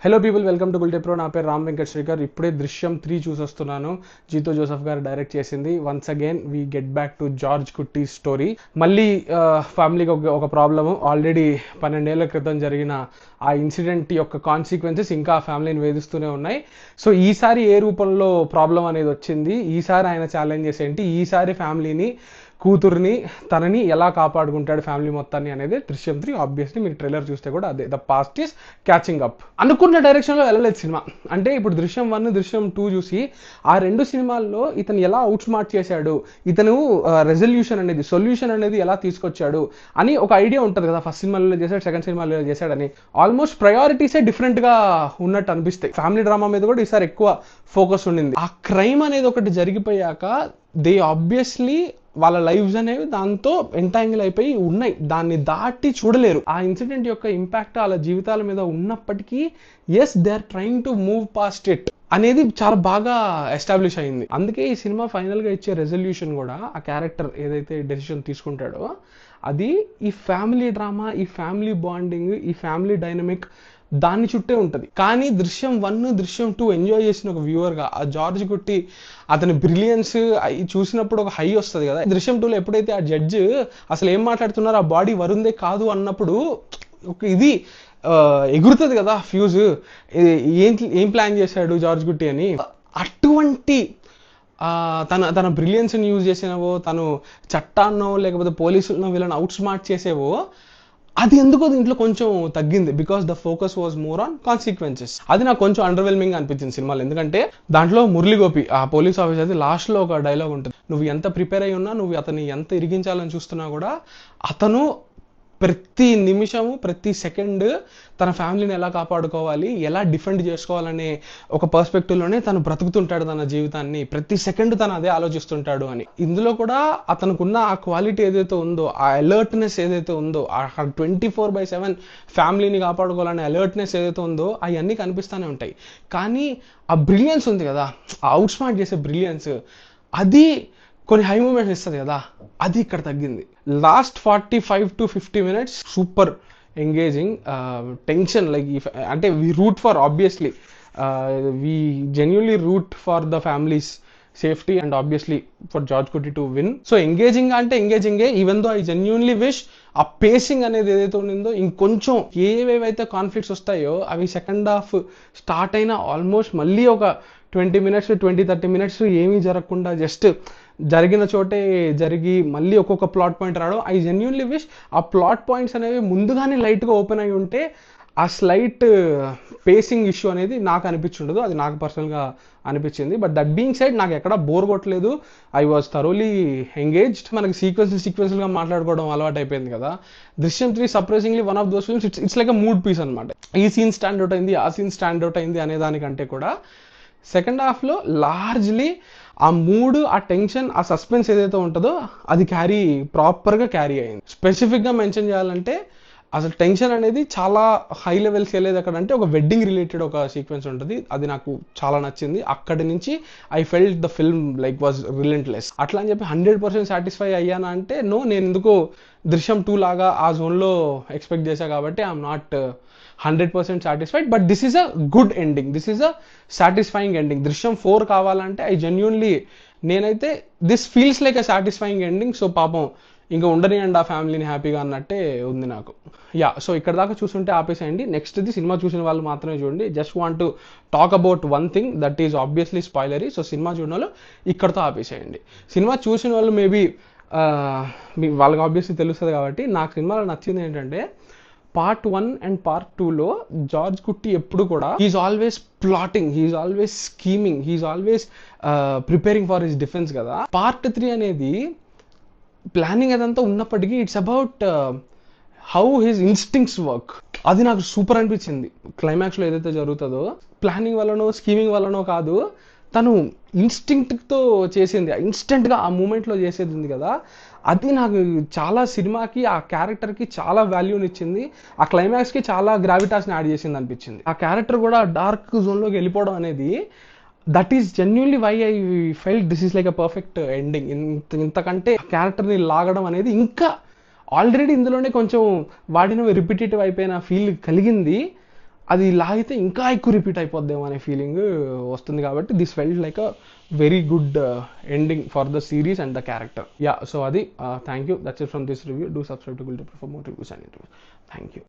Hello people, welcome to Gulte Pro. నా పేరు రామ్ వెంకట్ శ్రీకర్. ఇప్పుడే దృశ్యం 3 చూసొస్తున్నాను. జీతో జోసెఫ్ గారు డైరెక్ట్ చేసింది. Once again we get back to George Kutty story. మళ్ళీ ఫ్యామిలీకి ఒక ప్రాబ్లము. ఆల్రెడీ 12 ఏళ్ల క్రితం జరిగిన ఆ ఇన్సిడెంట్ యొక్క కాన్సిక్వెన్సెస్ ఇంకా ఆ ఫ్యామిలీని వేధిస్తూనే ఉన్నాయి. సో ఈసారి ఏ రూపంలో ప్రాబ్లం అనేది వచ్చింది, ఈసారి ఆయన ఛాలెంజెస్ ఏంటి, ఈసారి ఫ్యామిలీని, కూతుర్ని, తనని ఎలా కాపాడుకుంటాడు ఫ్యామిలీ మొత్తాన్ని అనేది దృశ్యం 3. ఆబ్వియస్లీ మీరు ట్రైలర్ చూస్తే కూడా అదే, the past is catching up. అనుకున్న డైరెక్షన్లో వెళ్ళలేదు సినిమా. అంటే ఇప్పుడు దృశ్యం 1, దృశ్యం 2 చూసి ఆ రెండు సినిమాల్లో ఇతను ఎలా అవుట్ స్మార్ట్ చేశాడు, ఇతను సొల్యూషన్ అనేది ఎలా తీసుకొచ్చాడు అని ఒక ఐడియా ఉంటుంది కదా. ఫస్ట్ సినిమాలో చేశాడు, సెకండ్ సినిమాలో చేశాడని. ఆల్మోస్ట్ ప్రయారిటీసే డిఫరెంట్గా ఉన్నట్టు అనిపిస్తాయి. ఫ్యామిలీ డ్రామా మీద కూడా ఈసారి ఎక్కువ ఫోకస్ ఉండింది. ఆ క్రైమ్ అనేది ఒకటి జరిగిపోయాక దే ఆబ్వియస్లీ వాళ్ళ లైఫ్స్ అనేవి దాంతో ఎంటాంగిల్ అయిపోయి ఉన్నాయి. దాన్ని దాటి చూడలేరు. ఆ ఇన్సిడెంట్ యొక్క ఇంపాక్ట్ వాళ్ళ జీవితాల మీద ఉన్నప్పటికీ yes, they are trying to move past it అనేది చాలా బాగా ఎస్టాబ్లిష్ అయింది. అందుకే ఈ సినిమా ఫైనల్గా ఇచ్చే రెజల్యూషన్ కూడా, ఆ క్యారెక్టర్ ఏదైతే డెసిషన్ తీసుకుంటాడో అది ఈ ఫ్యామిలీ డ్రామా, ఈ ఫ్యామిలీ బాండింగ్, ఈ ఫ్యామిలీ డైనమిక్ దాన్ని చుట్టే ఉంటుంది. కానీ దృశ్యం 1, దృశ్యం 2 ఎంజాయ్ చేసిన ఒక వ్యూవర్గా ఆ జార్జ్ కుట్టి అతని బ్రిలియన్స్ చూసినప్పుడు ఒక హై వస్తుంది కదా. దృశ్యం 2లో ఎప్పుడైతే ఆ జడ్జ్ అసలు ఏం మాట్లాడుతున్నారో ఆ బాడీ వరుందే కాదు అన్నప్పుడు ఒక ఇది ఎగురుతుంది కదా ఫ్యూజ్. ఏం ప్లాన్ చేశాడు జార్జ్ కుట్టి అని. అటువంటి తన బ్రిలియన్స్ని యూజ్ చేసినవో, తను చట్టాన్నో లేకపోతే పోలీసులను వీళ్ళని అవుట్ స్మార్ట్ చేసేవో, అది ఎందుకో దీంట్లో కొంచెం తగ్గింది. Because the focus was more on consequences. అది నాకు కొంచెం అండర్వెల్మింగ్ అనిపించింది సినిమాలో. ఎందుకంటే దాంట్లో మురళీ గోపి ఆ పోలీస్ ఆఫీసర్ అది లాస్ట్లో ఒక డైలాగ్ ఉంటుంది, నువ్వు ఎంత ప్రిపేర్ అయి ఉన్నా, నువ్వు అతన్ని ఎంత ఇరిగించాలని చూస్తున్నా కూడా అతను ప్రతి నిమిషము, ప్రతి సెకండ్ తన ఫ్యామిలీని ఎలా కాపాడుకోవాలి, ఎలా డిఫెండ్ చేసుకోవాలనే ఒక పర్స్పెక్టివ్లోనే తను బ్రతుకుతుంటాడు తన జీవితాన్ని. ప్రతి సెకండ్ తను అదే ఆలోచిస్తుంటాడు అని. ఇందులో కూడా అతనుకున్న ఆ క్వాలిటీ ఏదైతే ఉందో, ఆ అలర్ట్నెస్ ఏదైతే ఉందో, ఆ 24/7 ఫ్యామిలీని కాపాడుకోవాలనే అలర్ట్నెస్ ఏదైతే ఉందో అవన్నీ కనిపిస్తూనే ఉంటాయి. కానీ ఆ బ్రిలియన్స్ ఉంది కదా, ఆ అవుట్ స్మార్ట్ చేసే బ్రిలియన్స్, అది కొన్ని హై మూమెంట్స్ ఇస్తుంది కదా, అది ఇక్కడ తగ్గింది. Last 45 to 50 minutes super engaging. Tension like అంటే we root for, obviously we genuinely root for the family's safety and obviously for George Kutty to win. So engaging అంటే ఎంగేజింగే, even though I genuinely wish ఆ pacing అనేది ఏదైతే ఉండిందో ఇంకొంచెం, ఏవేవైతే conflicts వస్తాయో అవి సెకండ్ హాఫ్ స్టార్ట్ అయినా ఆల్మోస్ట్ మళ్ళీ ఒక 20 minutes 20-30 minutes ఏమీ జరగకుండా జస్ట్ జరిగిన చోటే జరిగి మళ్ళీ ఒక్కొక్క ప్లాట్ పాయింట్ రావడం. ఐ జెన్యున్లీ విష్ ఆ ప్లాట్ పాయింట్స్ అనేవి ముందుగానే లైట్గా ఓపెన్ అయి ఉంటే ఆ స్లైట్ పేసింగ్ ఇష్యూ అనేది నాకు అనిపించుండదు. అది నాకు పర్సనల్గా అనిపించింది. బట్ దట్ బీయింగ్ సైడ్ నాకు ఎక్కడ బోర్ కొట్టలేదు. I was thoroughly engaged. మనకి సీక్వెన్స్గా మాట్లాడుకోవడం అలవాటు అయిపోయింది కదా. Drishyam 3 surprisingly one of those films. It's like a mood piece అనమాట. ఈ సీన్ స్టాండ్అవుట్ అయింది, ఆ సీన్ స్టాండ్అవుట్ అయింది అనే దానికంటే కూడా సెకండ్ హాఫ్లో లార్జ్లీ ఆ మూడ్, ఆ టెన్షన్, ఆ సస్పెన్స్ ఏదైతే ఉంటుందో అది ప్రాపర్గా క్యారీ అయింది. స్పెసిఫిక్గా మెన్షన్ చేయాలంటే అసలు టెన్షన్ అనేది చాలా హై లెవెల్స్ వెళ్ళేది ఎక్కడంటే ఒక వెడ్డింగ్ రిలేటెడ్ ఒక సీక్వెన్స్ ఉంటుంది. అది నాకు చాలా నచ్చింది. అక్కడి నుంచి I felt the film like was relentless. అట్లా అని చెప్పి 100% సాటిస్ఫై అయ్యానా అంటే నో. నేను ఎందుకో దృశ్యం 2 లాగా ఆ జోన్లో ఎక్స్పెక్ట్ చేశా కాబట్టి I'm not 100% satisfied. But this is a good ending, this is a satisfying ending. Drishyam 4 కావాలంటే ఐ జెన్యున్లీ, నేనైతే this feels like a satisfying ending. So పాపం ఇంకా ఉండనియండి ఆ ఫ్యామిలీని హ్యాపీగా అన్నట్టే ఉంది నాకు. సో ఇక్కడ దాకా చూసుంటే ఆపేసేయండి. నెక్స్ట్ది సినిమా చూసిన వాళ్ళు మాత్రమే చూడండి. Just want to talk about one thing that is obviously spoilery. So cinema చూసిన వాళ్ళు ఇక్కడతో ఆపేసేయండి. సినిమా చూసిన వాళ్ళు మేబీ వాళ్ళకి ఆబ్వియస్లీ తెలుస్తుంది కాబట్టి. నాకు సినిమాలో నచ్చింది ఏంటంటే పార్ట్ 1 అండ్ పార్ట్ 2లో జార్జ్ కుట్టి ఎప్పుడు కూడా he's always plotting, he's always scheming, he's always preparing for his defence కదా. పార్ట్ 3 అనేది ప్లానింగ్ అదంతా ఉన్నప్పటికీ it's about how his instincts work. అది నాకు సూపర్ అనిపించింది. క్లైమాక్స్లో ఏదైతే జరుగుతుందో ప్లానింగ్ వల్లనో స్కీమింగ్ వల్లనో కాదు, తను ఇన్స్టింక్ట్తో చేసింది, ఇన్స్టెంట్గా ఆ మూమెంట్లో చేసేది ఉంది కదా, అది నాకు చాలా సినిమాకి, ఆ క్యారెక్టర్కి చాలా వాల్యూని ఇచ్చింది. ఆ క్లైమాక్స్కి చాలా గ్రావిటాస్ని యాడ్ చేసింది అనిపించింది. ఆ క్యారెక్టర్ కూడా డార్క్ జోన్లోకి వెళ్ళిపోవడం అనేది, that is genuinely why I felt this is like a perfect ending. ఇంతకంటే క్యారెక్టర్ని లాగడం అనేది ఇంకా ఆల్రెడీ ఇందులోనే కొంచెం వాడినవి రిపిటేటివ్ అయిపోయిన ఫీల్ కలిగింది. అది లాగితే ఇంకా ఎక్కువ రిపీట్ అయిపోద్దేమో అనే ఫీలింగ్ వస్తుంది. కాబట్టి this felt like a very good ending for the series and the character. Yeah, so అది thank you. That's it from this review. Do subscribe to Gulte for more reviews and interviews. Thank you.